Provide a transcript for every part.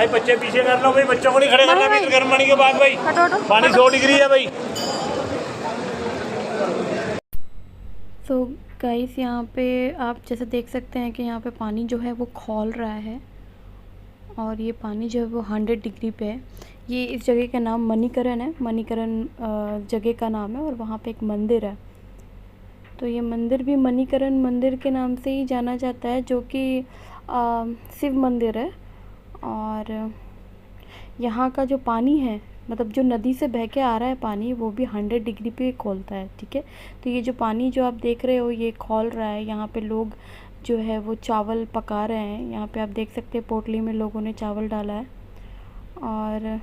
भाई बच्चे पीछे कर लो भाई, बच्चों को नहीं खड़े करना अभी गर्म पानी के बाद भाई। पानी 100 डिग्री है भाई। तो गाइस यहाँ पे आप जैसे देख सकते हैं कि यहाँ पे पानी जो है वो खौल रहा है और ये पानी जो है वो 100 डिग्री पे है। ये इस जगह का नाम मणिकरण है, मणिकरण जगह का नाम है और वहाँ पे एक मंदिर है। तो ये मंदिर भी मणिकरण मंदिर के नाम से ही जाना जाता है, जो कि शिव मंदिर है। और यहाँ का जो पानी है, मतलब जो नदी से बह के आ रहा है पानी, वो भी 100 डिग्री पे खौलता है, ठीक है। तो ये जो पानी जो आप देख रहे हो ये खौल रहा है। यहाँ पे लोग जो है वो चावल पका रहे हैं। यहाँ पे आप देख सकते हैं पोटली में लोगों ने चावल डाला है और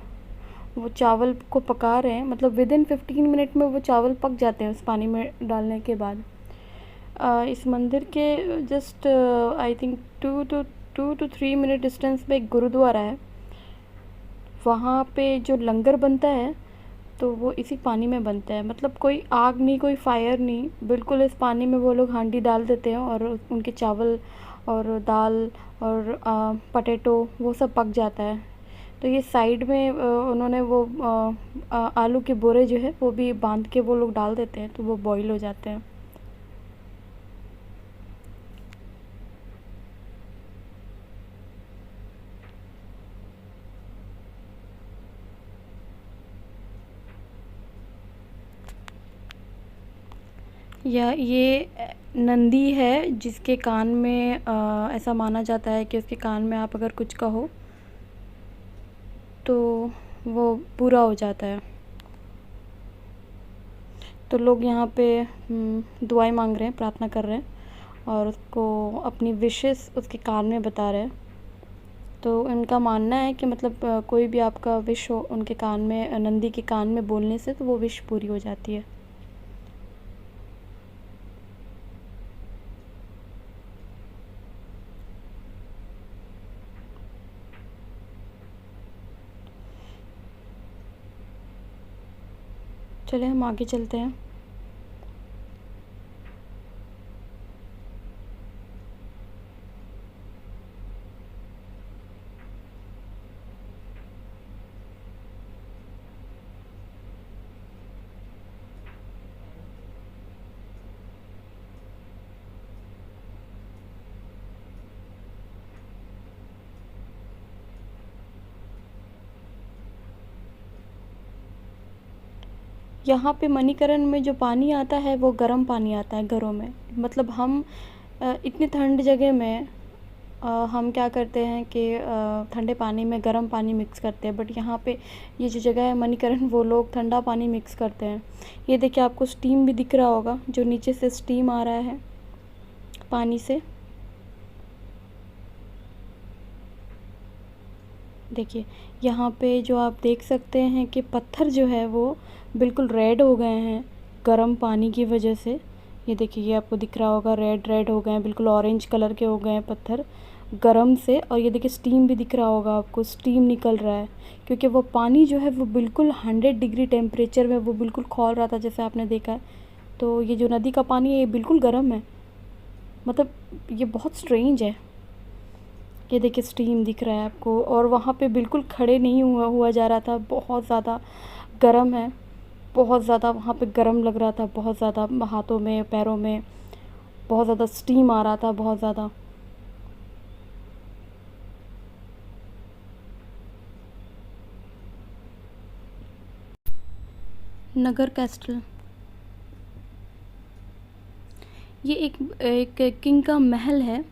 वो चावल को पका रहे हैं। मतलब विदिन 15 मिनट में वो चावल पक जाते हैं उस पानी में डालने के बाद। इस मंदिर के just I think 2 to 3 minute distance पे एक गुरुद्वारा है। वहाँ पे जो लंगर बनता है तो वो इसी पानी में बनता है। मतलब कोई आग नहीं, कोई फायर नहीं, बिल्कुल इस पानी में वो लोग हांडी डाल देते हैं और उनके चावल और दाल और पटेटो वो सब पक जाता है। तो ये साइड में उन्होंने वो आलू के बोरे जो है वो भी बांध के वो लोग डाल देते हैं, तो वो बॉईल हो जाते हैं। ये नंदी है जिसके कान में ऐसा माना जाता है कि उसके कान में आप अगर कुछ कहो तो वो पूरा हो जाता है। तो लोग यहाँ पे दुआएं मांग रहे हैं, प्रार्थना कर रहे हैं और उसको अपनी विशेस उसके कान में बता रहे हैं। तो उनका मानना है कि मतलब कोई भी आपका विश हो उनके कान में, नंदी के कान में बोलने से, तो वो विश पूरी हो जाती है। चलिए हम आगे चलते हैं। यहाँ पे मणिकरण में जो पानी आता है वो गर्म पानी आता है घरों में। मतलब हम इतनी ठंड जगह में हम क्या करते हैं कि ठंडे पानी में गर्म पानी मिक्स करते हैं, बट यहाँ पे ये जो जगह है मणिकरण, वो लोग ठंडा पानी मिक्स करते हैं। ये देखिए आपको स्टीम भी दिख रहा होगा, जो नीचे से स्टीम आ रहा है पानी से। देखिए यहाँ पे जो आप देख सकते हैं कि पत्थर जो है वो बिल्कुल रेड हो गए हैं गर्म पानी की वजह से। ये देखिए, ये आपको दिख रहा होगा, रेड रेड हो गए हैं, बिल्कुल ऑरेंज कलर के हो गए हैं पत्थर गरम से। और ये देखिए स्टीम भी दिख रहा होगा आपको, स्टीम निकल रहा है क्योंकि वो पानी जो है वो बिल्कुल 100 डिग्री टेम्परेचर में वो बिल्कुल खौल रहा था, जैसे आपने देखा है। तो ये जो नदी का पानी है ये बिल्कुल गर्म है। मतलब ये बहुत स्ट्रेंज है। ये देखिए स्टीम दिख रहा है आपको, और वहाँ पे बिल्कुल खड़े नहीं हुआ जा रहा था, बहुत ज़्यादा गर्म है, बहुत ज़्यादा वहाँ पे गर्म लग रहा था, बहुत ज़्यादा हाथों में पैरों में बहुत ज़्यादा स्टीम आ रहा था, बहुत ज़्यादा। नगर कैस्टल, ये एक किंग का महल है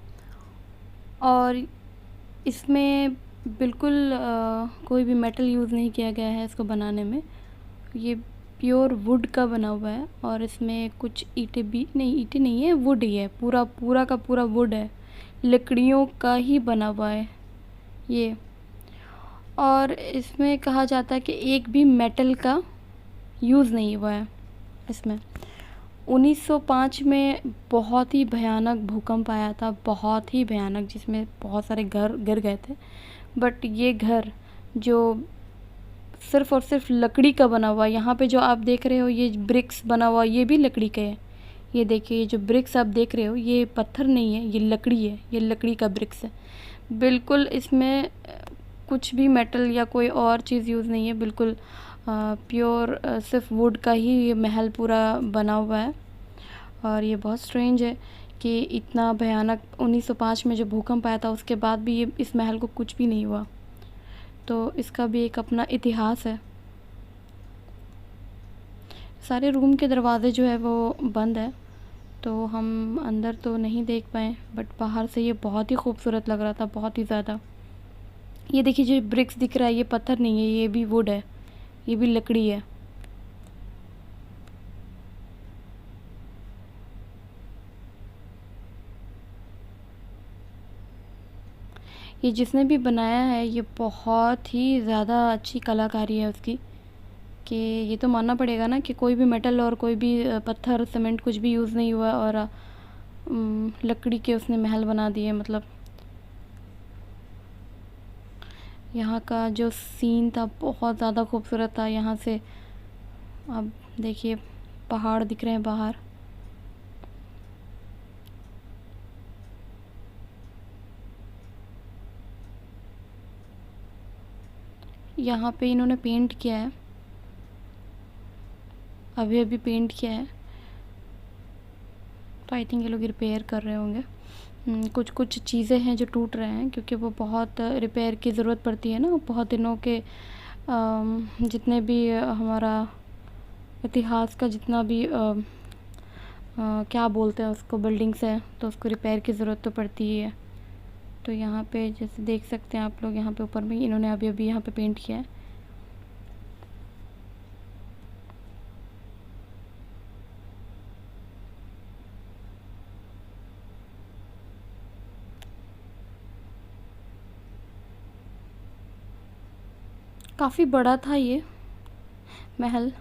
और इसमें बिल्कुल कोई भी मेटल यूज़ नहीं किया गया है इसको बनाने में। ये प्योर वुड का बना हुआ है और इसमें कुछ ईंटें भी नहीं, ईंटें नहीं है, वुड ही है, पूरा पूरा का पूरा वुड है, लकड़ियों का ही बना हुआ है ये। और इसमें कहा जाता है कि एक भी मेटल का यूज़ नहीं हुआ है इसमें। 1905 में बहुत ही भयानक भूकंप आया था, बहुत ही भयानक, जिसमें बहुत सारे घर गिर गए थे। बट ये घर जो सिर्फ़ और सिर्फ लकड़ी का बना हुआ, यहाँ पे जो आप देख रहे हो ये ब्रिक्स बना हुआ, ये भी लकड़ी का है। ये देखिए, ये जो ब्रिक्स आप देख रहे हो ये पत्थर नहीं है, ये लकड़ी है, ये लकड़ी का ब्रिक्स है। बिल्कुल इसमें कुछ भी मेटल या कोई और चीज़ यूज़ नहीं है, बिल्कुल प्योर सिर्फ वुड का ही ये महल पूरा बना हुआ है। और ये बहुत स्ट्रेंज है कि इतना भयानक 1905 में जो भूकंप आया था उसके बाद भी ये इस महल को कुछ भी नहीं हुआ। तो इसका भी एक अपना इतिहास है। सारे रूम के दरवाज़े जो है वो बंद है, तो हम अंदर तो नहीं देख पाए, बट बाहर से ये बहुत ही खूबसूरत लग रहा था, बहुत ही ज़्यादा। ये देखिए जो ब्रिक्स दिख रहा है ये पत्थर नहीं है, ये भी वुड है, ये भी लकड़ी है। ये जिसने भी बनाया है ये बहुत ही ज़्यादा अच्छी कलाकारी है उसकी, कि ये तो मानना पड़ेगा ना कि कोई भी मेटल और कोई भी पत्थर सीमेंट कुछ भी यूज़ नहीं हुआ और लकड़ी के उसने महल बना दिए। मतलब यहाँ का जो सीन था बहुत ज़्यादा खूबसूरत था। यहाँ से अब देखिए पहाड़ दिख रहे हैं बाहर। यहाँ पे इन्होंने पेंट किया है, अभी अभी पेंट किया है, तो आई थिंक ये लोग रिपेयर कर रहे होंगे। कुछ कुछ चीज़ें हैं जो टूट रहे हैं क्योंकि वो बहुत रिपेयर की ज़रूरत पड़ती है ना, बहुत दिनों के जितने भी हमारा इतिहास का जितना भी क्या बोलते हैं उसको, बिल्डिंग्स हैं, तो उसको रिपेयर की ज़रूरत तो पड़ती ही है। तो यहाँ पे जैसे देख सकते हैं आप लोग, यहाँ पे ऊपर में इन्होंने अभी अभी यहाँ पे पेंट किया है। काफ़ी बड़ा था ये महल।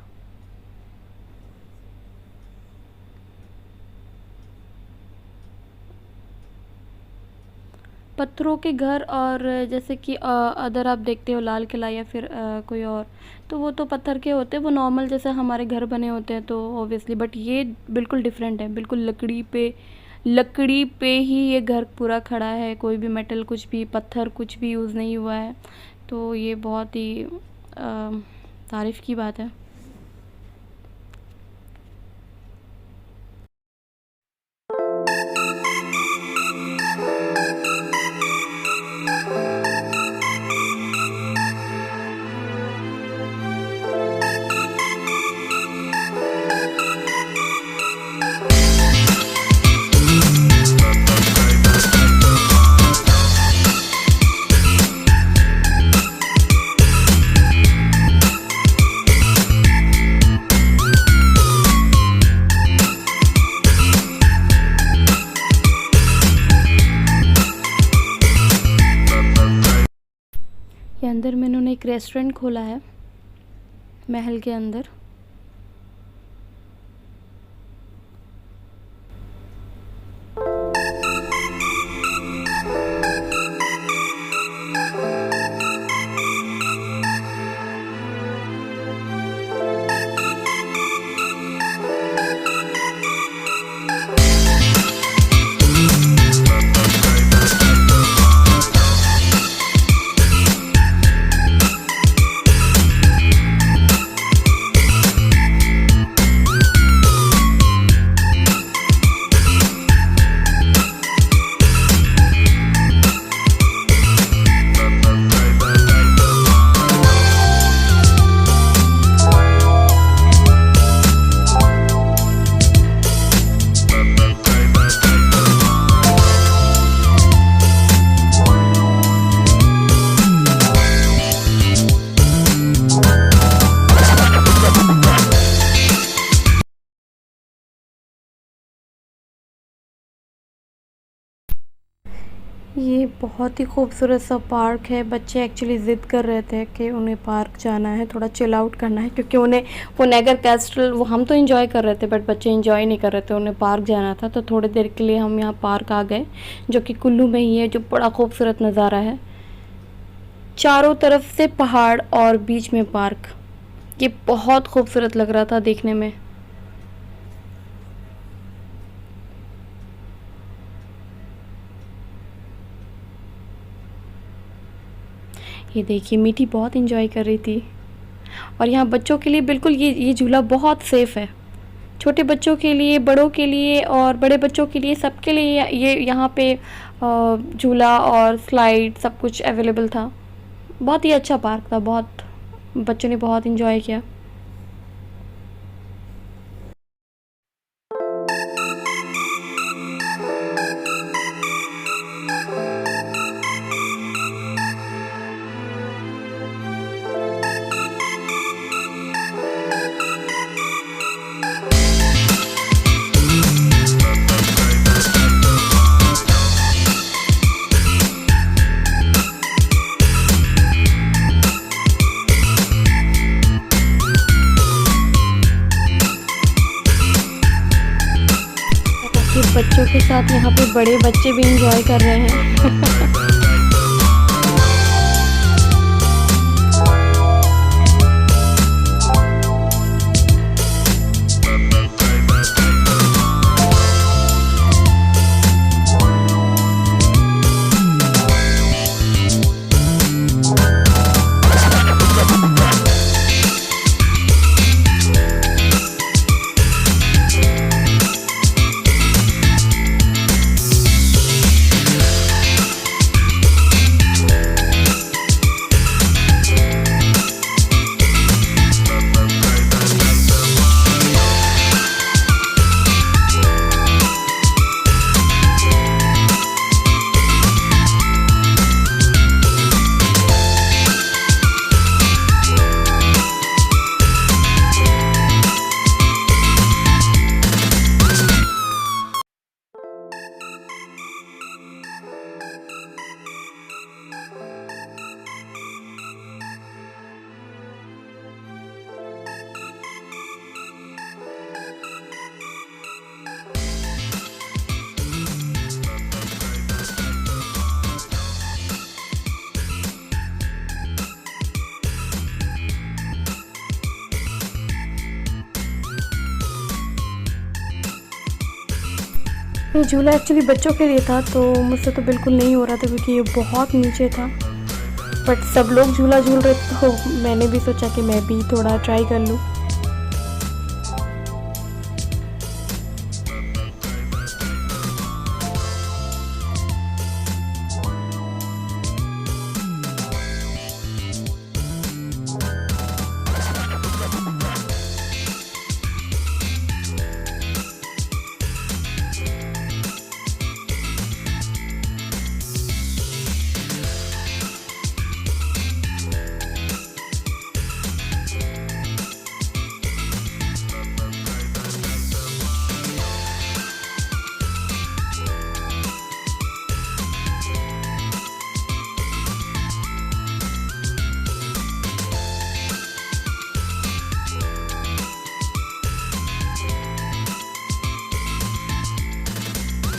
पत्थरों के घर, और जैसे कि अदर आप देखते हो लाल किला या फिर कोई और, तो वो तो पत्थर के होते हैं, वो नॉर्मल जैसे हमारे घर बने होते हैं तो ऑब्वियसली, बट ये बिल्कुल डिफरेंट है, बिल्कुल लकड़ी पे ही ये घर पूरा खड़ा है, कोई भी मेटल कुछ भी पत्थर कुछ भी यूज़ नहीं हुआ है। तो ये बहुत ही तारीफ़ की बात है। ये अंदर में इन्होंने एक रेस्टोरेंट खोला है महल के अंदर। ये बहुत ही खूबसूरत सा पार्क है। बच्चे एक्चुअली ज़िद कर रहे थे कि उन्हें पार्क जाना है, थोड़ा चिल आउट करना है, क्योंकि उन्हें वो नेगर कैस्टल वो हम तो एंजॉय कर रहे थे बट बच्चे एंजॉय नहीं कर रहे थे, उन्हें पार्क जाना था। तो थोड़ी देर के लिए हम यहाँ पार्क आ गए, जो कि कुल्लू में ही है, जो बड़ा खूबसूरत नज़ारा है, चारों तरफ से पहाड़ और बीच में पार्क। ये बहुत खूबसूरत लग रहा था देखने में। ये देखिए मीठी बहुत इंजॉय कर रही थी। और यहाँ बच्चों के लिए बिल्कुल ये झूला बहुत सेफ़ है, छोटे बच्चों के लिए, बड़ों के लिए और बड़े बच्चों के लिए, सबके लिए ये यहाँ पे झूला और स्लाइड सब कुछ अवेलेबल था। बहुत ही अच्छा पार्क था, बहुत बच्चों ने बहुत इंजॉय किया। बच्चों के साथ यहाँ पे बड़े बच्चे भी इंजॉय कर रहे हैं। ये झूला एक्चुअली बच्चों के लिए था, तो मुझसे तो बिल्कुल नहीं हो रहा था क्योंकि ये बहुत नीचे था। बट सब लोग झूला झूल रहे तो मैंने भी सोचा कि मैं भी थोड़ा ट्राई कर लूँ।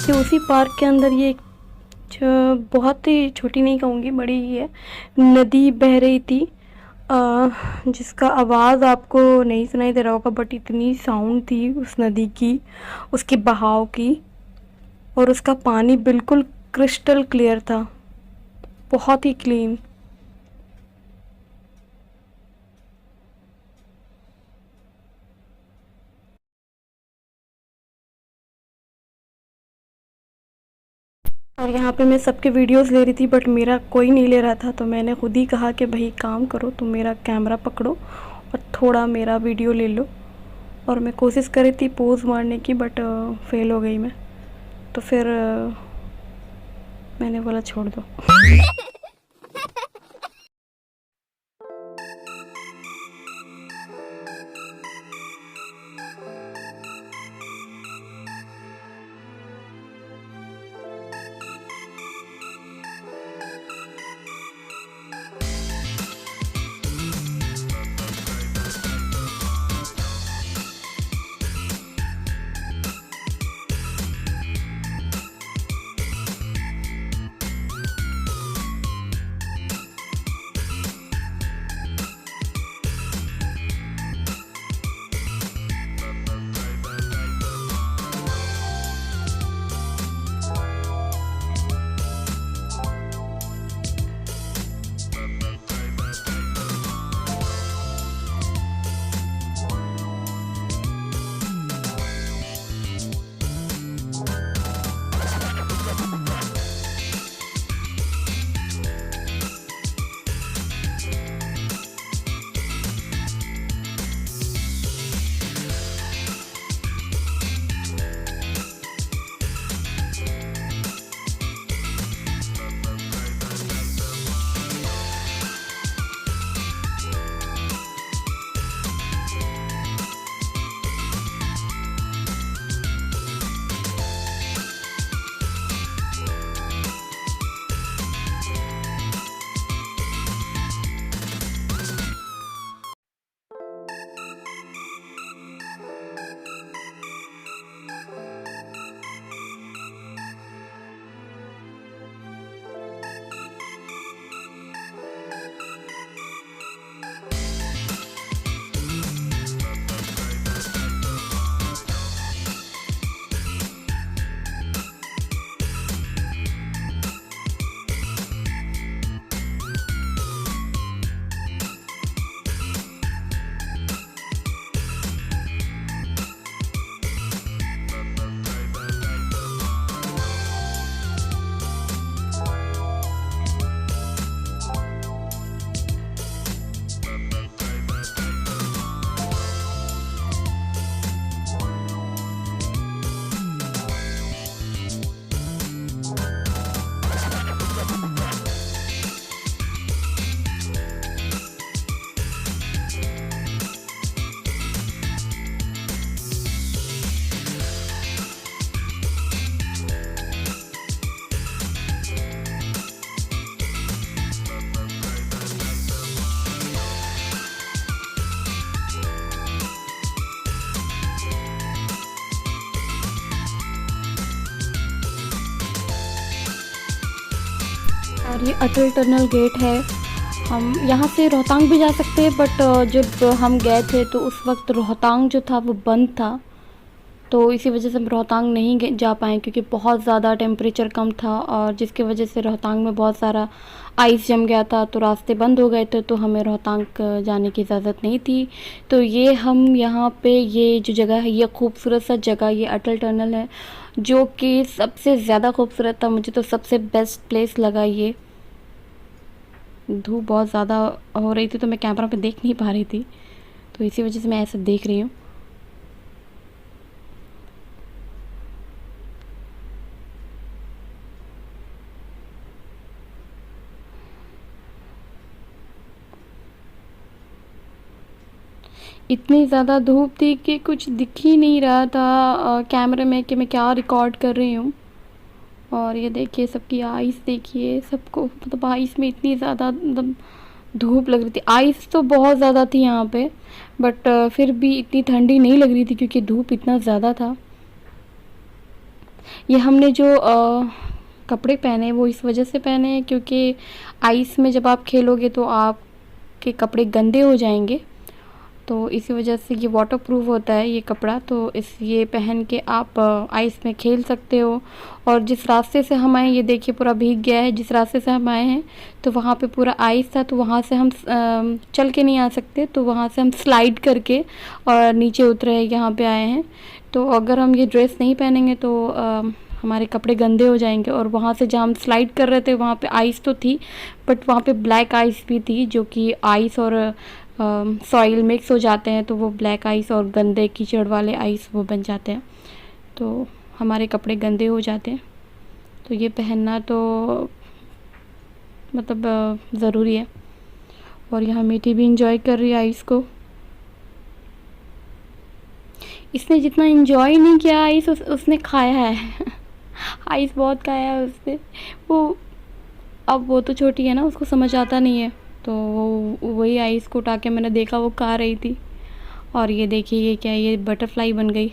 कि उसी पार्क के अंदर ये बहुत ही छोटी नहीं कहूँगी, बड़ी ही है, नदी बह रही थी जिसका आवाज़ आपको नहीं सुनाई दे रहा होगा, बट इतनी साउंड थी उस नदी की, उसके बहाव की, और उसका पानी बिल्कुल क्रिस्टल क्लियर था, बहुत ही क्लीन। और यहाँ पे मैं सबके वीडियोस ले रही थी बट मेरा कोई नहीं ले रहा था, तो मैंने खुद ही कहा कि भाई काम करो, तुम मेरा कैमरा पकड़ो और थोड़ा मेरा वीडियो ले लो। और मैं कोशिश कर रही थी पोज़ मारने की, बट फेल हो गई मैं, तो फिर मैंने बोला छोड़ दो। और ये अटल टनल गेट है। हम यहाँ से रोहतांग भी जा सकते हैं, बट जब हम गए थे तो उस वक्त रोहतांग जो था वो बंद था, तो इसी वजह से हम रोहतांग नहीं जा पाए क्योंकि बहुत ज़्यादा टेम्परेचर कम था, और जिसकी वजह से रोहतांग में बहुत सारा आइस जम गया था, तो रास्ते बंद हो गए थे, तो हमें रोहतांग जाने की इजाज़त नहीं थी। तो ये हम यहाँ पे ये जो जगह है, ये खूबसूरत सा जगह, ये अटल टनल है जो कि सबसे ज़्यादा खूबसूरत था। मुझे तो सबसे बेस्ट प्लेस लगा ये। धूप बहुत ज़्यादा हो रही थी तो मैं कैमरा पे देख नहीं पा रही थी, तो इसी वजह से मैं ऐसे देख रही हूँ। इतनी ज़्यादा धूप थी कि कुछ दिख ही नहीं रहा था कैमरे में कि मैं क्या रिकॉर्ड कर रही हूँ। और ये देखिए सबकी आइस, देखिए सबको, मतलब आइस में इतनी ज़्यादा मतलब धूप लग रही थी। आइस तो बहुत ज़्यादा थी यहाँ पे, बट फिर भी इतनी ठंडी नहीं लग रही थी क्योंकि धूप इतना ज़्यादा था। ये हमने जो कपड़े पहने वो इस वजह से पहने हैं क्योंकि आइस में जब आप खेलोगे तो आपके कपड़े गंदे हो जाएंगे, तो इसी वजह से ये वाटरप्रूफ होता है ये कपड़ा। तो ये पहन के आप आइस में खेल सकते हो। और जिस रास्ते से हम आए, ये देखिए पूरा भीग गया है। जिस रास्ते से हम आए हैं तो वहाँ पे पूरा आइस था, तो वहाँ से हम चल के नहीं आ सकते, तो वहाँ से हम स्लाइड करके और नीचे उतरे यहाँ पे आए हैं। तो अगर हम ये ड्रेस नहीं पहनेंगे तो हमारे कपड़े गंदे हो जाएंगे। और वहाँ से जहाँ हम स्लाइड कर रहे थे वहाँ पे आइस तो थी, बट वहाँ पे ब्लैक आइस भी थी, जो कि आइस और सॉइल मिक्स हो जाते हैं तो वो ब्लैक आइस और गंदे कीचड़ वाले आइस वो बन जाते हैं, तो हमारे कपड़े गंदे हो जाते हैं। तो ये पहनना तो मतलब ज़रूरी है। और यहाँ मीठी भी इंजॉय कर रही है आइस को। इसने जितना इंजॉय नहीं किया आइस, उसने खाया है आइस बहुत खाया है उसने। अब वो तो छोटी है ना, उसको समझ आता नहीं है, तो वो वही आइस को उठा के मैंने देखा वो खा रही थी। और ये देखिए ये क्या है, ये बटरफ्लाई बन गई।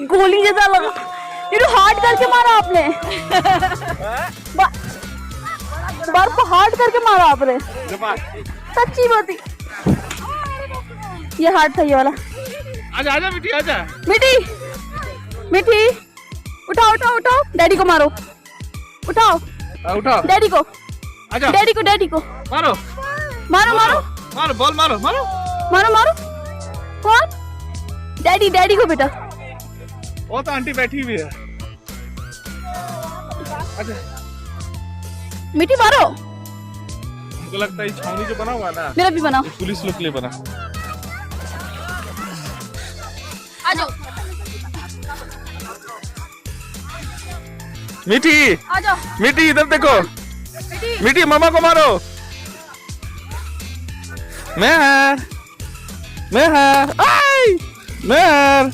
गोली जैसा लगा, ये हार्ड करके मारा आपने बर्फ हार्ड करके मारा आपने, सच्ची बात ही। ये हार्ड था ये वाला। आजा आजा मिठी, आजा मिठी, मिठी उठाओ उठाओ उठाओ, डैडी को मारो, उठाओ उठाओ डैडी को, आजा डैडी को, डैडी को मारो मारो मारो मारो, बॉल मारो मारो मारो मारो। कौन? डैडी, डैडी को बेटा। वो तो आंटी बैठी हुई है। अच्छा मिठी मारो। मुझे लगता है छावनी जो बना हुआ ना, मेरा भी बनाओ। पुलिस लोग के लिए बना। आ जाओ मीठी, आ जाओ मीठी इधर देखो, मीठी मामा को मारो। मेहर, मेहर, आई मेहर,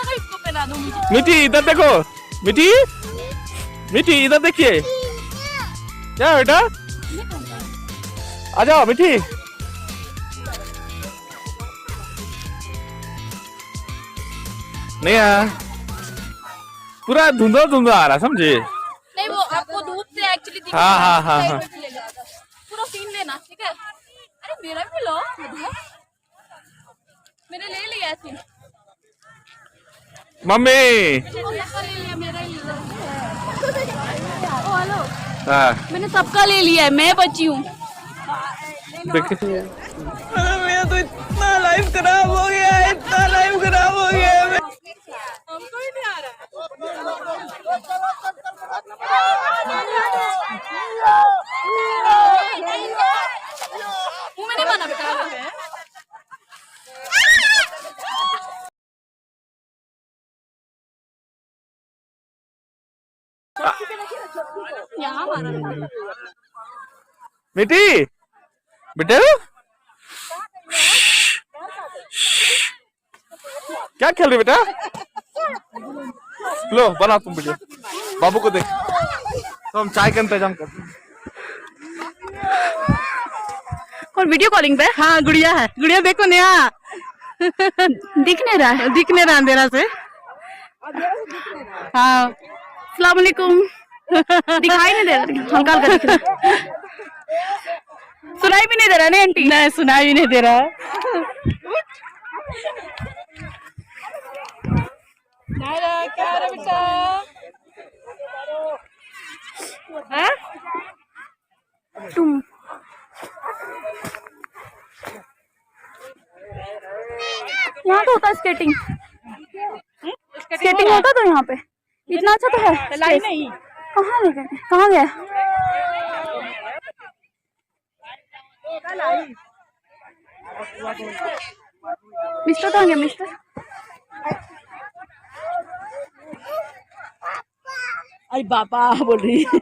इसको पहना दो मुझे। मीठी इधर देखो, मीठी, मीठी इधर देखिए। क्या बेटा, आ जाओ मीठी। नहीं यार, पूरा धुंधला धुंधला आ रहा, समझे? नहीं वो आपको धूप से एक्चुअली दिख हाँ हाँ हाँ हाँ। पूरा सीन लेना, ठीक है? अरे मेरा भी लो, मैंने ले लिया सीन। मम्मी मेरा ही ओ हेलो, हाँ मैंने सबका ले लिया है, मैं बची हूँ। देखिए मेरा तो इतना लाइफ खराब हो गया है, इतना लाइफ खराब हो गया है। हमको ही नहीं आ रहा। मैंने मना बेटा यहाँ मारा बेटी, बेटे क्या खेल रही बेटा? लो बना तुम वीडियो, बाबू को देख। तो हम चाय का इंतजाम करते हैं। और वीडियो कॉलिंग पे? हाँ गुड़िया है, गुड़िया देखो नया दिख नहीं रहा है। दिखने रहा अंधेरा से। हाँ अस्सलाम वालेकुम। दिखाई नहीं दे रहा, हल्का हल्का दिख रहा है। सुनाई भी नहीं दे रहा ना आंटी? नहीं सुनाई भी नहीं दे रहा है। क्या रे बेटा? हाँ? तुम यहाँ तो होता है स्केटिंग, स्केटिंग होता तो यहाँ पे इतना अच्छा तो है। लाई नहीं। कहाँ लेकर कहाँ गया? मिस्टर कहाँ गया मिस्टर? अरे बाबा बोल रही है।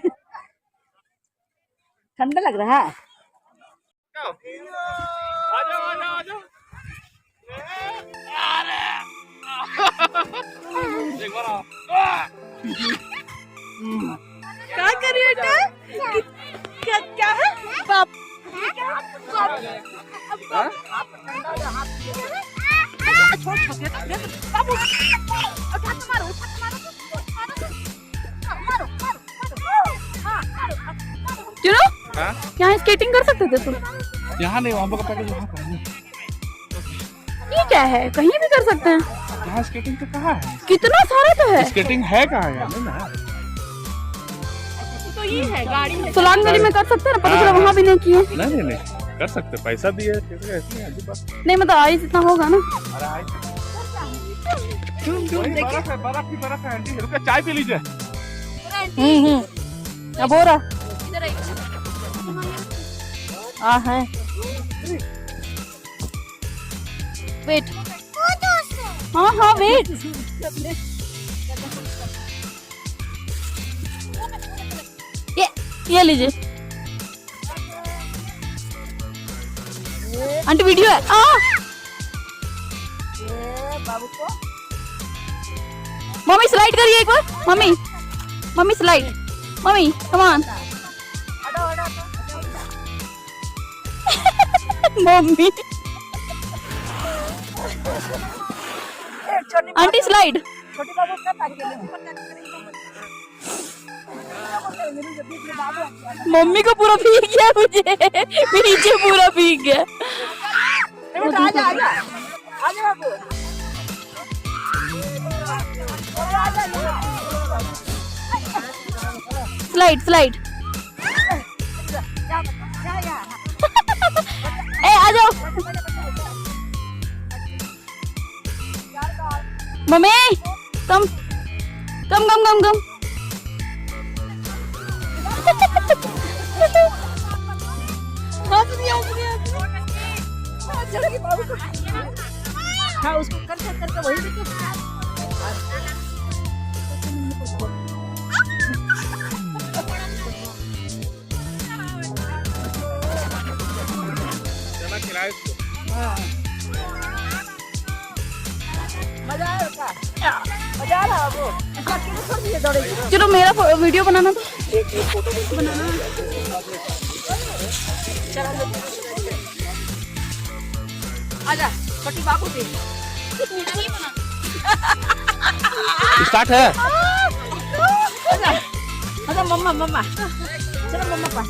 ठंडा लग रहा है। क्या कर रही है बेटा? क्या है? बाप क्यों? यहाँ स्केटिंग कर सकते थे तुम? यहाँ नहीं, वहाँ पर पैकेज वहाँ करेंगे। ये क्या है? कहीं भी कर सकते हैं। यहाँ स्केटिंग तो कहाँ है? कितना सारा तो है। स्केटिंग है कहाँ है? तो ये है गाड़ी है। सोलांग वैली में कर सकते हैं ना, पता चला वहाँ भी नहीं किए। नहीं कर सकते, पैसा दिए। नहीं मतलब आइस इतना होगा ना। बर्फ है आंटी, रुको चाय पी लीजिए। अब हो रहा है। वेट, हाँ वेट। ये लीजिए आंटी, वीडियो है। मम्मी स्लाइड करिए एक बार। Mummy slide. Mummy come on. Mummy aunty slide. Mummy को पूरा भीग गया, मुझे पीछे पूरा भीग गया। स्लाइड ए आ जाओ मम्मी, कम। हाँ उसको करके वही मजा आ रहा वो। चलो मेरा वीडियो बनाना तो आजा छोटी बाबू दे। स्टार्ट है। आजा मम्मा चलो मम्मा पास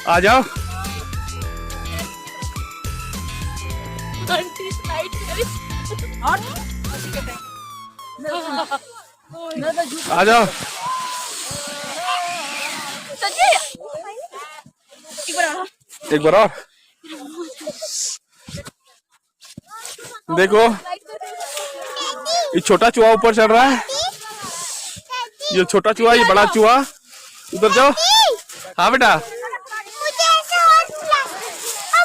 आ जाओ। आ जाओ। एक बार और देखो, ये छोटा चूहा ऊपर चढ़ रहा है। ये छोटा चूहा, ये बड़ा चूहा। उधर जाओ। हाँ बेटा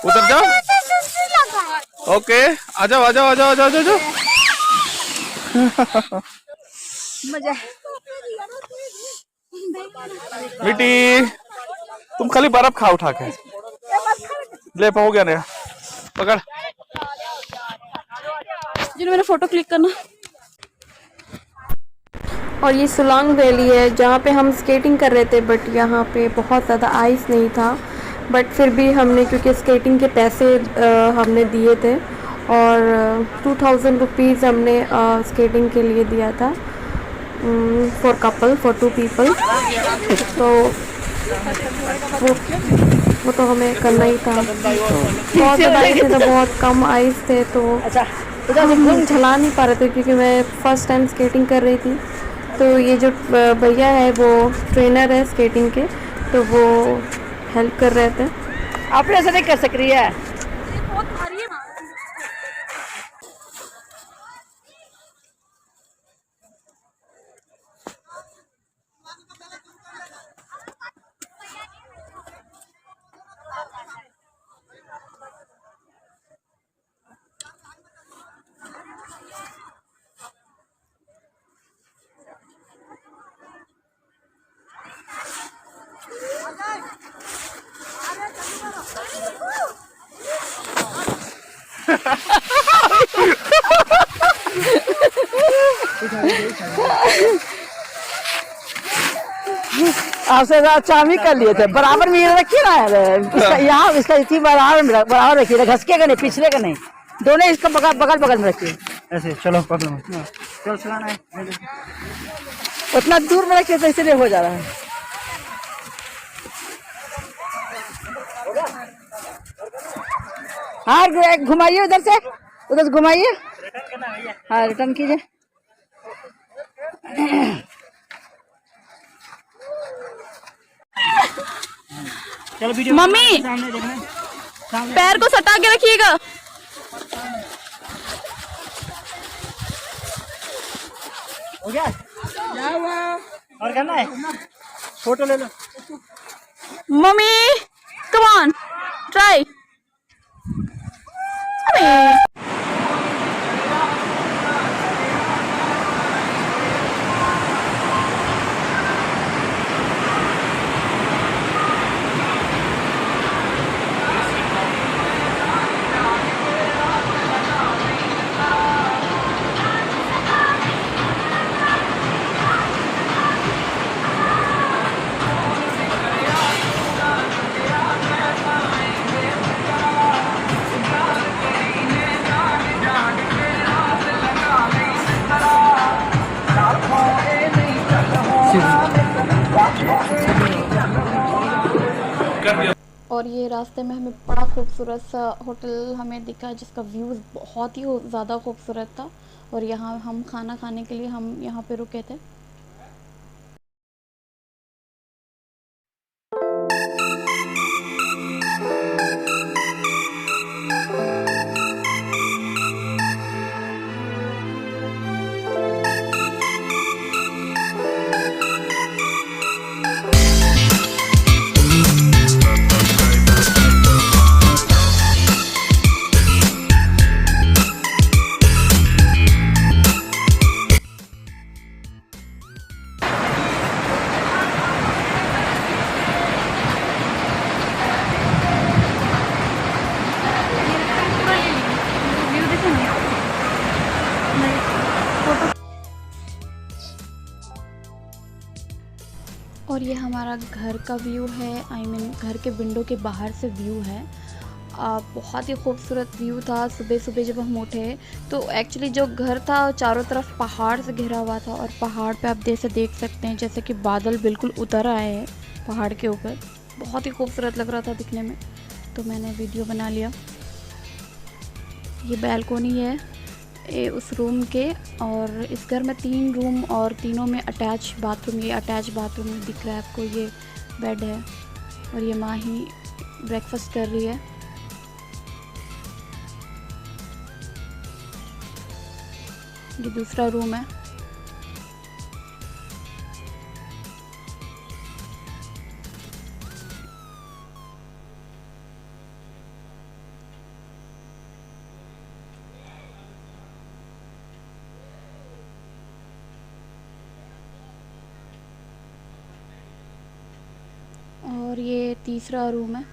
उधर जाओ। ओके आ जाओ। मजा बेटी तुम खाली बर्फ खा उठा के ले हो गया ना। पकड़ जिन्होंने मेरा फोटो क्लिक करना। और ये सुलांग वैली है जहाँ पे हम स्केटिंग कर रहे थे, बट यहाँ पे बहुत ज़्यादा आइस नहीं था, बट फिर भी हमने, क्योंकि स्केटिंग के पैसे हमने दिए थे और 2000 रुपीज़ हमने स्केटिंग के लिए दिया था फॉर कपल, फॉर 2 पीपल। तो वो तो हमें करना ही था। बहुत ज़्यादा आइस थे, तो बहुत कम आइस थे, तो हम चला नहीं पा रहे थे क्योंकि मैं फ़र्स्ट टाइम स्केटिंग कर रही थी। तो ये जो भैया है वो ट्रेनर है स्केटिंग के, तो वो हेल्प कर रहे थे। आप ऐसा नहीं कर सक रही है। आपसे अच्छा हम ही कर लिए थे। बराबर में रखिए ना, इसका यहाँ इसका इसी बराबर रखिए, घसकेगा नहीं, पिछलेगा नहीं। दोनों इसका बगल बगल में रखिए ऐसे। चलो पकड़ो, चलो चलाना है। उतना दूर में रखिए तो इसलिए हो जा रहा है। हाँ घुमाइए उधर से घुमाइए। हाँ रिटर्न कीजिए। मम्मी पैर को सटा के रखिएगा। हो गया और करना है, फोटो ले लो। Mummy come on try. और ये रास्ते में हमें बड़ा खूबसूरत सा होटल हमें दिखा जिसका व्यूज़ बहुत ही ज़्यादा खूबसूरत था, और यहाँ हम खाना खाने के लिए हम यहाँ पे रुके थे। और ये हमारा घर का व्यू है, आई मीन घर के विंडो के बाहर से व्यू है। बहुत ही खूबसूरत व्यू था। सुबह सुबह जब हम उठे तो एक्चुअली जो घर था चारों तरफ पहाड़ से घिरा हुआ था, और पहाड़ पे आप देख सकते हैं जैसे कि बादल बिल्कुल उतर आए हैं पहाड़ के ऊपर। बहुत ही खूबसूरत लग रहा था दिखने में, तो मैंने वीडियो बना लिया। ये बैल्कोनी है उस रूम के, और इस घर में 3 रूम और तीनों में अटैच बाथरूम। ये अटैच बाथरूम दिख रहा है आपको, ये बेड है, और ये माँ ही ब्रेकफास्ट कर रही है। ये दूसरा रूम है। और ये तीसरा रूम है।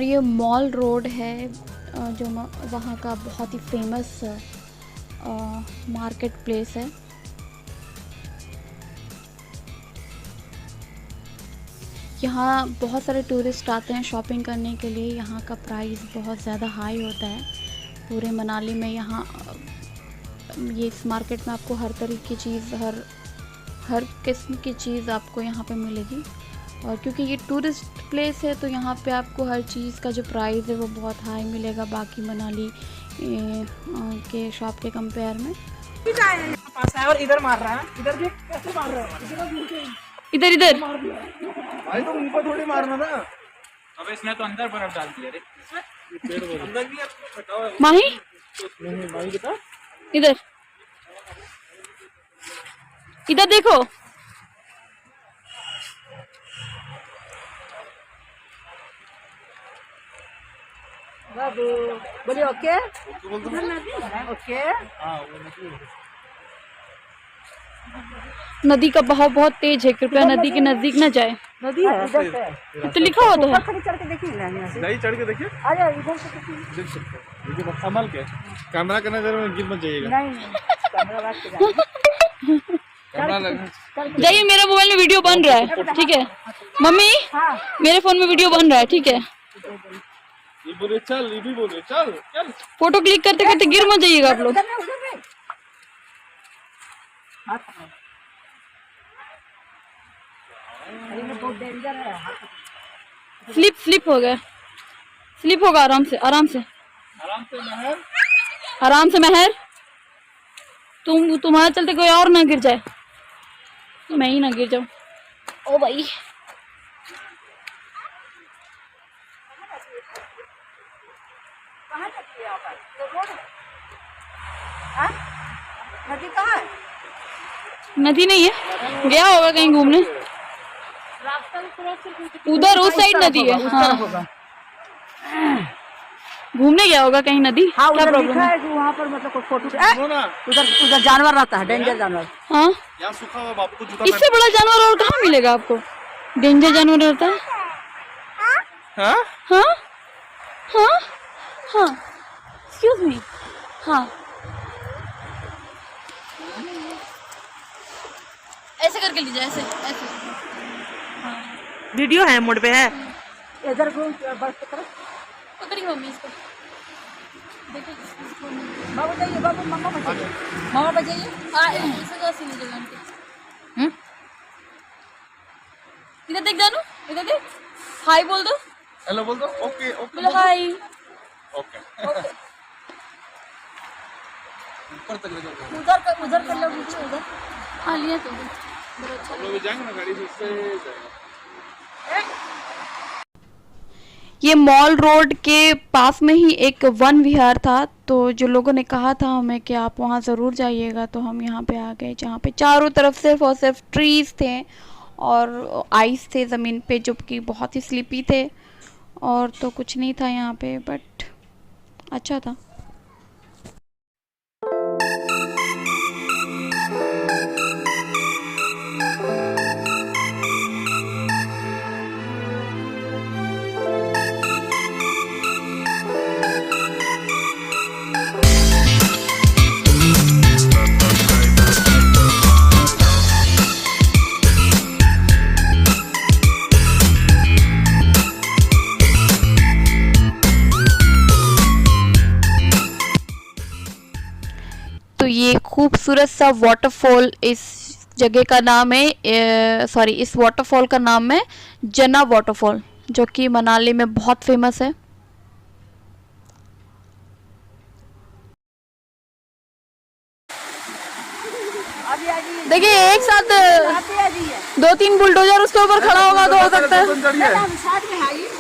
और ये मॉल रोड है जो वहाँ का बहुत ही फेमस मार्केट प्लेस है। यहाँ बहुत सारे टूरिस्ट आते हैं शॉपिंग करने के लिए। यहाँ का प्राइस बहुत ज़्यादा हाई होता है पूरे मनाली में। यहाँ ये इस मार्केट में आपको हर तरह की चीज़, हर किस्म की चीज़ आपको यहाँ पे मिलेगी। और क्योंकि ये टूरिस्ट प्लेस है तो यहाँ पे आपको हर चीज़ का जो प्राइस है वो बहुत हाई मिलेगा बाकी मनाली के शॉप के कंपेयर में। पास है और इधर मार रहा है, इधर देख कैसे मार रहा है, इधर इधर भाई तो उनको थोड़ी मारना था। अबे इसने तो अंदर बर्फ डाल दिया रे। अंदर भी फटा है। माही नहीं भाई बेटा इधर इधर देखो। बाबू बोलिए ओके ओके। नदी का बहाव बहुत तेज है, कृपया नदी के नजदीक न जाए। नदी है इधर से, तो लिखा हुआ तो है। ऊपर चढ़ के देखिए ना यहाँ से। नहीं चढ़ के देखिए, आ जाओ इधर से देखिए। देख सकते हैं। लेकिन अब संभाल के कैमरा के नजर में गिर मत जाइएगा। नहीं कैमरा रख के जाओ। कैमरा लगा जाइए, मेरे मोबाइल में वीडियो बन रहा है, ठीक है मम्मी, हाँ मेरे फोन में वीडियो बन रहा है, ठीक है। ये बोले चल, ये भी बोले चल चल। फोटो क्लिक करते करते गिर मत जाइएगा आप लोग। उधर में उधर में हाथ पकड़ो। अरे ये बहुत डेंजर है, हाथ पकड़ो। स्लिप हो गया, स्लिप होगा। आराम से आराम से आराम से महर। आराम से महर। तुम्हारे चलते कोई और ना गिर जाए, मैं ही ना गिर जाऊं। ओ भाई कहाँ चलती है यहाँ पर? तो रोड है। हाँ? नदी कहाँ है? नदी नहीं है, गया होगा कहीं घूमने। उधर उस साइड नदी है, हाँ घूमने गया होगा कहीं नदी। हाँ क्या उधर प्रॉब्लम लिखा है? है कि वहाँ पर मतलब कोई फोटो सुनो ना, उधर उधर जानवर रहता है, डेंजर जानवर। हाँ यहाँ सूखा हुआ बाबू को जूता इससे बड़ा जानवर और कहाँ मिलेगा आपको? डेंजर जानवर होता है। हाँ हाँ हाँ हाँ एक्सक्यूज मी। हाँ ऐसे करके लीजिए, ऐसे ऐसे। वीडियो है मोड पे है। इधर घूम बस पकड़ो। पकड़िए मम्मी इसको। देखो बाबू जाइए, बाबू मामा बचाइए, मामा बचाइए। ऐसे तो ऐसे लीजिएगा उनके। इधर देख जानू, इधर देख, हाय बोल दो। हेलो बोल दो। ओके ओके बोलो हाय। ओके। ऊपर तक ले जाओ। उधर कर लो नीचे उधर। हाँ लिया तो। हम लोग भी जाएंगे ना गाड़ी से, उससे जाएंगे। ये मॉल रोड के पास में ही एक वन विहार था, तो जो लोगों ने कहा था हमें कि आप वहाँ ज़रूर जाइएगा, तो हम यहाँ पे आ गए जहाँ पे चारों तरफ सिर्फ और सिर्फ ट्रीज़ थे और आइस थे ज़मीन पे जो कि बहुत ही स्लिपी थे, और तो कुछ नहीं था यहाँ पे, बट अच्छा था। तो ये खूबसूरत सा वाटरफॉल, इस जगह का नाम है सॉरी इस वाटरफॉल का नाम है जना वाटरफॉल, जो कि मनाली में बहुत फेमस है। देखिए एक साथ 2-3 बुलडोजर उसके ऊपर खड़ा होगा तो हो सकता है।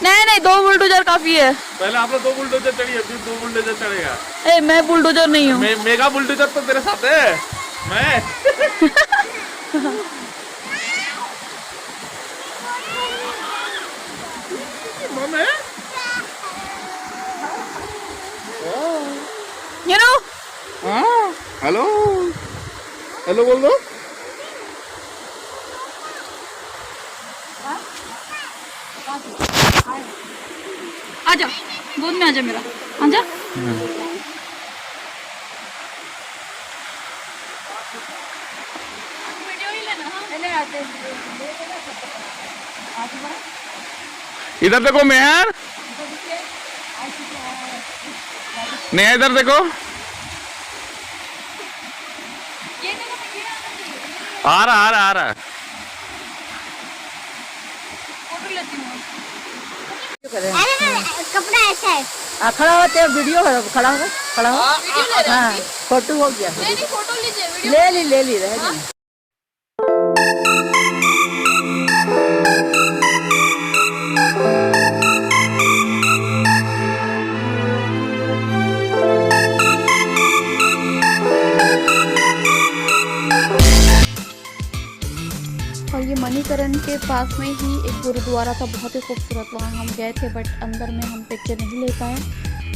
नहीं नहीं 2 बुलडोजर काफी है। पहले आप लोग 2 बुलडोजर चढ़िए, फिर 2 बुलडोजर चढ़ेगा। ए मैं बुलडोजर नहीं हूँ। मेगा बुलडोजर तो तेरे साथ है। मैं मम्मी यू नो। हाँ हेलो हेलो बोल दो। आजा, गोद में आजा मेरा, आजा। इधर देखो मेहर, नेहा इधर देखो। आ रहा आ रहा आ रहा। कपड़ा ऐसा है। खड़ा होते वीडियो खड़ा होगा, खड़ा हो। हाँ, फोटो हो गया। फोटो लीजिए, ले ली रह गई। और ये मणिकरण के पास में ही एक गुरुद्वारा था, बहुत ही खूबसूरत। वहाँ हम गए थे बट अंदर में हम पिक्चर नहीं ले पाए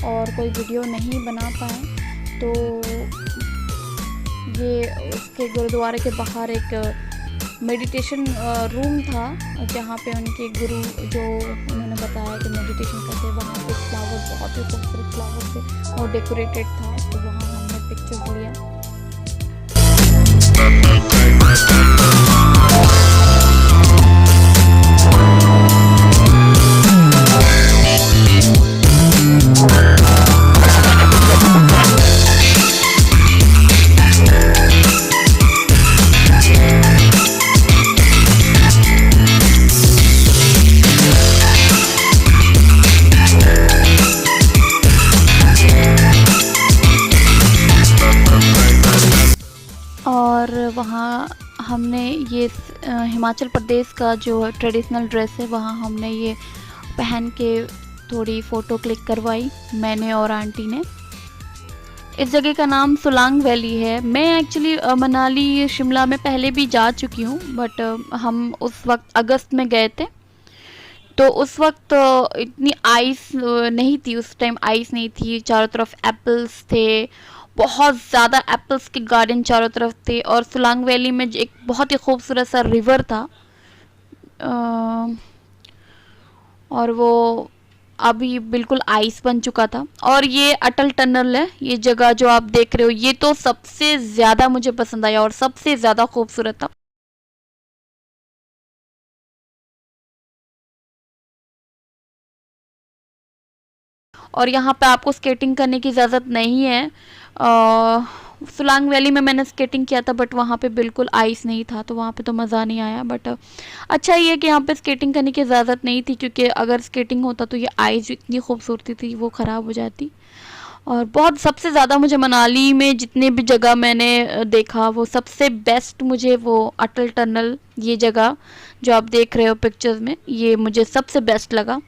और कोई वीडियो नहीं बना पाए। तो ये उसके गुरुद्वारे के बाहर एक मेडिटेशन रूम था, जहाँ पे उनके गुरु जो उन्होंने बताया कि मेडिटेशन करते, वहाँ पे फ्लावर, बहुत ही खूबसूरत फ्लावर थे और डेकोरेटेड था। तो वहाँ हमने पिक्चर लिया। और वहाँ हमने ये हिमाचल प्रदेश का जो ट्रेडिशनल ड्रेस है, वहाँ हमने ये पहन के थोड़ी फ़ोटो क्लिक करवाई, मैंने और आंटी ने। इस जगह का नाम सोलांग वैली है। मैं एक्चुअली मनाली शिमला में पहले भी जा चुकी हूँ, बट हम उस वक्त अगस्त में गए थे, तो उस वक्त इतनी आइस नहीं थी। उस टाइम आइस नहीं थी, चारों तरफ एप्पल्स थे, बहुत ज़्यादा एप्पल्स के गार्डन चारों तरफ थे। और सोलांग वैली में एक बहुत ही खूबसूरत सा रिवर था, और वो अभी बिल्कुल आइस बन चुका था। और ये अटल टनल है, ये जगह जो आप देख रहे हो, ये तो सबसे ज़्यादा मुझे पसंद आया और सबसे ज़्यादा खूबसूरत था। और यहाँ पे आपको स्केटिंग करने की इजाज़त नहीं है। सोलांग वैली में मैंने स्केटिंग किया था, बट वहाँ पे बिल्कुल आइस नहीं था, तो वहाँ पे तो मज़ा नहीं आया। बट अच्छा ये है कि यहाँ पे स्केटिंग करने की इजाज़त नहीं थी, क्योंकि अगर स्केटिंग होता तो ये आइस इतनी खूबसूरती थी वो ख़राब हो जाती। और बहुत सबसे ज़्यादा मुझे मनाली में जितने भी जगह मैंने देखा, वो सबसे बेस्ट मुझे वो अटल टनल, ये जगह जो आप देख रहे हो पिक्चर्स में, ये मुझे सबसे बेस्ट लगा।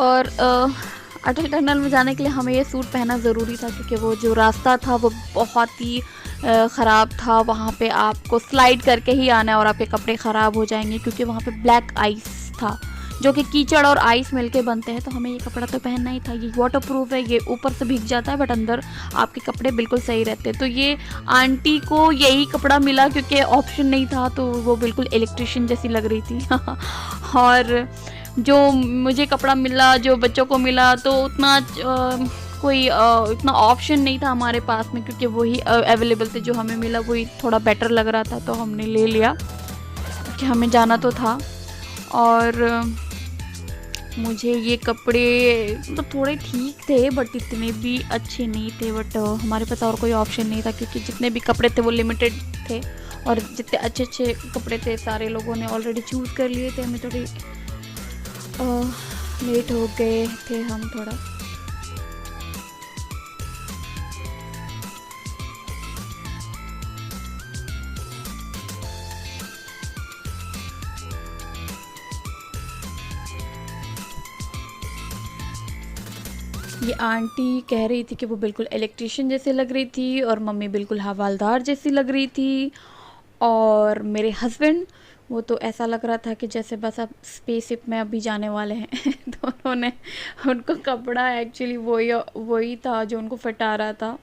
और अटल टनल में जाने के लिए हमें ये सूट पहनना ज़रूरी था, क्योंकि वो जो रास्ता था वो बहुत ही ख़राब था। वहाँ पे आपको स्लाइड करके ही आना है और आपके कपड़े ख़राब हो जाएंगे, क्योंकि वहाँ पे ब्लैक आइस था, जो कि कीचड़ और आइस मिलके बनते हैं। तो हमें ये कपड़ा तो पहनना ही था। ये वाटरप्रूफ है, ये ऊपर से भीग जाता है बट अंदर आपके कपड़े बिल्कुल सही रहते हैं। तो ये आंटी को यही कपड़ा मिला क्योंकि ऑप्शन नहीं था, तो वो बिल्कुल इलेक्ट्रिशियन जैसी लग रही थी। और जो मुझे कपड़ा मिला, जो बच्चों को मिला, तो उतना कोई इतना ऑप्शन नहीं था हमारे पास में, क्योंकि वही अवेलेबल थे। जो हमें मिला वही थोड़ा बेटर लग रहा था, तो हमने ले लिया कि हमें जाना तो था। और मुझे ये कपड़े मतलब थोड़े ठीक थे बट इतने भी अच्छे नहीं थे। बट हमारे पास और कोई ऑप्शन नहीं था, क्योंकि जितने भी कपड़े थे वो लिमिटेड थे, और जितने अच्छे अच्छे कपड़े थे सारे लोगों ने ऑलरेडी चूज़ कर लिए थे। हमें थोड़ी लेट हो गए थे हम थोड़ा। ये आंटी कह रही थी कि वो बिल्कुल इलेक्ट्रिशियन जैसे लग रही थी, और मम्मी बिल्कुल हवालदार जैसी लग रही थी, और मेरे हस्बैंड वो तो ऐसा लग रहा था कि जैसे बस अब स्पेसशिप में अभी जाने वाले हैं। तो उन्होंने उनको कपड़ा एक्चुअली वही था जो उनको फिट आ रहा था।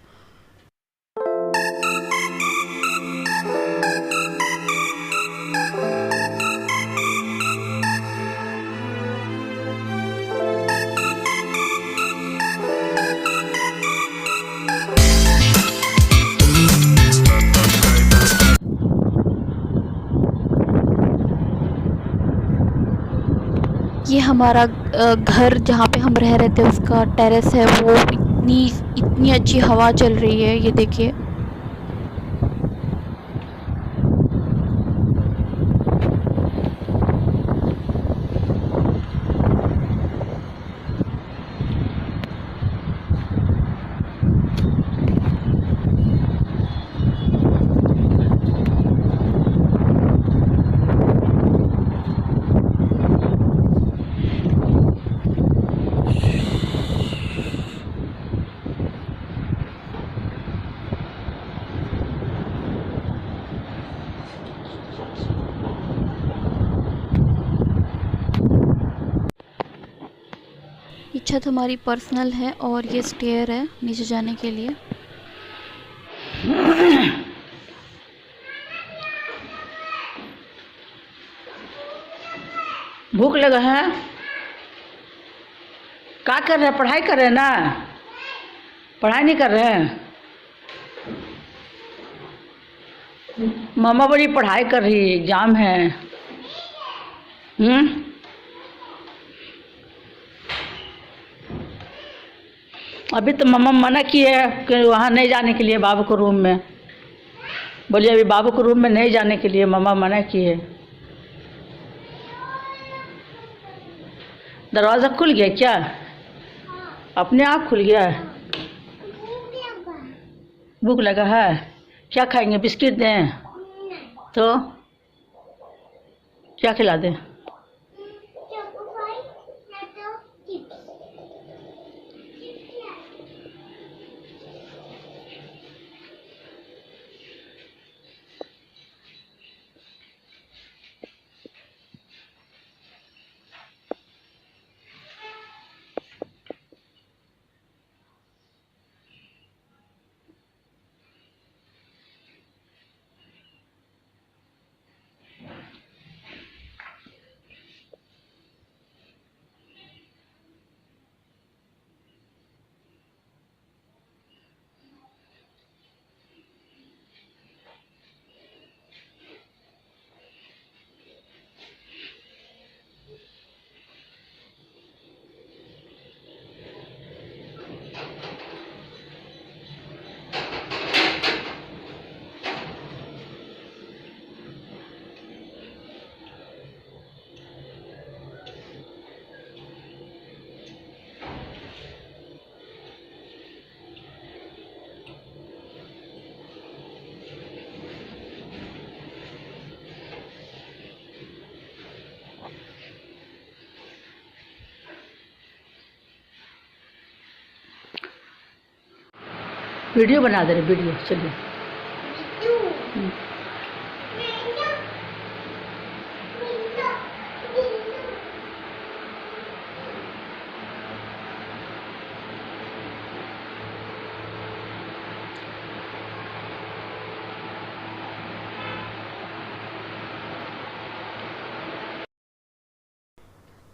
ये हमारा घर जहाँ पे हम रह रहे थे उसका टेरेस है। वो इतनी अच्छी हवा चल रही है, ये देखिए। ये छत हमारी पर्सनल है और ये स्टेयर है नीचे जाने के लिए। भूख लगा है? क्या कर रहे हैं? पढ़ाई कर रहे हैं ना? पढ़ाई नहीं कर रहे हैं? मामा बड़ी पढ़ाई कर रही है, एग्जाम है। अभी तो मम्मा मना की है कि वहाँ नहीं जाने के लिए, बाबू को रूम में। बोलिए अभी बाबू को रूम में नहीं जाने के लिए मम्मा मना की है। दरवाज़ा खुल गया क्या? अपने आप खुल गया? भूख लगा है? क्या खाएंगे? बिस्किट दें तो क्या खिला दें? वीडियो बना दे रहे, वीडियो। चलिए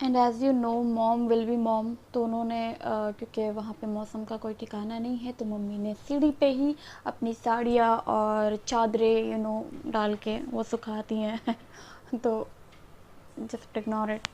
and as you know mom will be mom, तो उन्होंने क्योंकि वहाँ पे मौसम का कोई ठिकाना नहीं है, तो मम्मी ने सीढ़ी पे ही अपनी साड़ियाँ और चादरें डाल के वो सुखाती हैं तो जस्ट इग्नोर इट।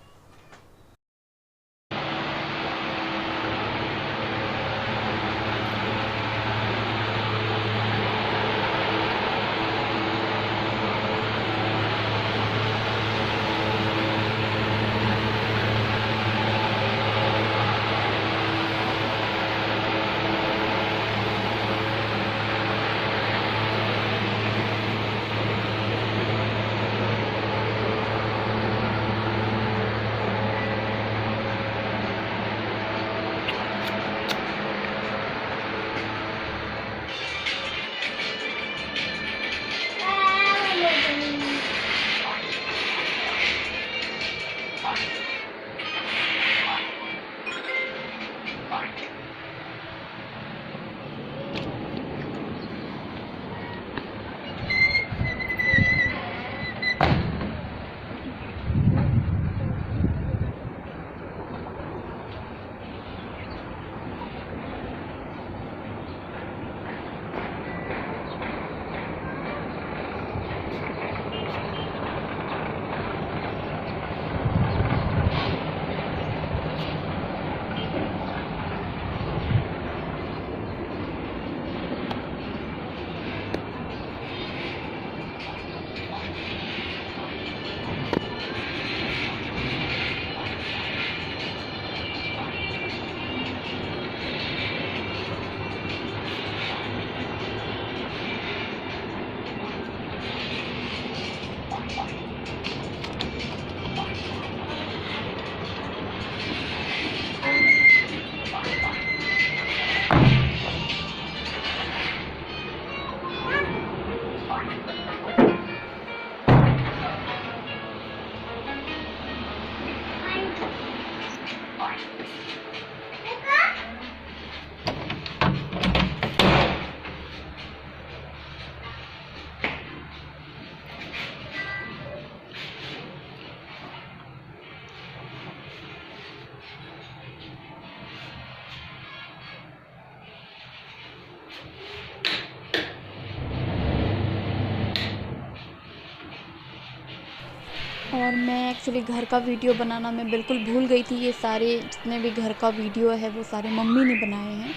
और मैं एक्चुअली घर का वीडियो बनाना मैं बिल्कुल भूल गई थी। ये सारे जितने भी घर का वीडियो है वो सारे मम्मी ने बनाए हैं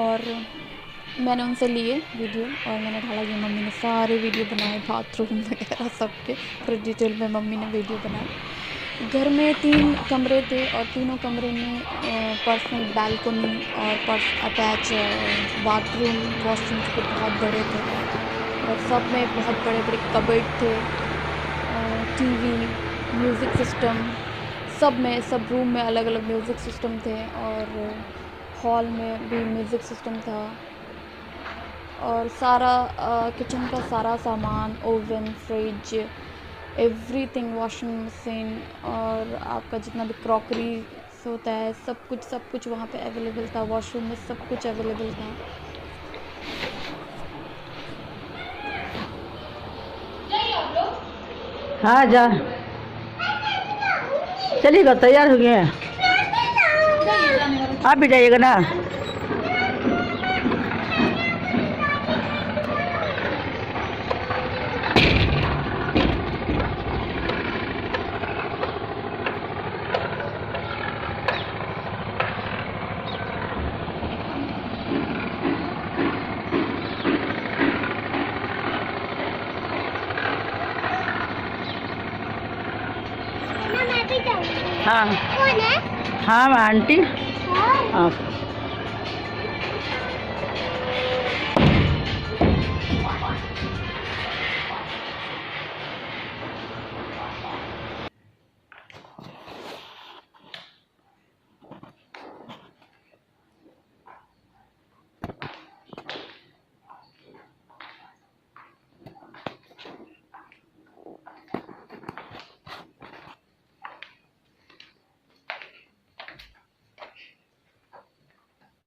और मैंने उनसे लिए वीडियो और मैंने ढाला कि मम्मी ने सारे वीडियो बनाए, बाथरूम वगैरह सबके पूरे डिटेल में मम्मी ने वीडियो बनाए। घर में 3 कमरे थे और तीनों कमरे में पर्सनल बैल्कनी और अटैच बाथरूम वॉशरूम के बहुत बड़े थे और सब में बहुत बड़े बड़े कबर्ड थे, टीवी, म्यूज़िक सिस्टम, सब रूम में अलग अलग म्यूज़िक सिस्टम थे और हॉल में भी म्यूज़िक सिस्टम था और सारा किचन का सारा सामान, oven, fridge, everything, washing machine और आपका जितना भी क्रॉकरी होता है सब कुछ वहाँ पे अवेलेबल था। वॉशरूम में सब कुछ अवेलेबल था। हाँ जा, चलिएगा, तैयार हो गए हैं, आप भी जाइएगा ना। हाँ, हाँ आंटी, हाँ।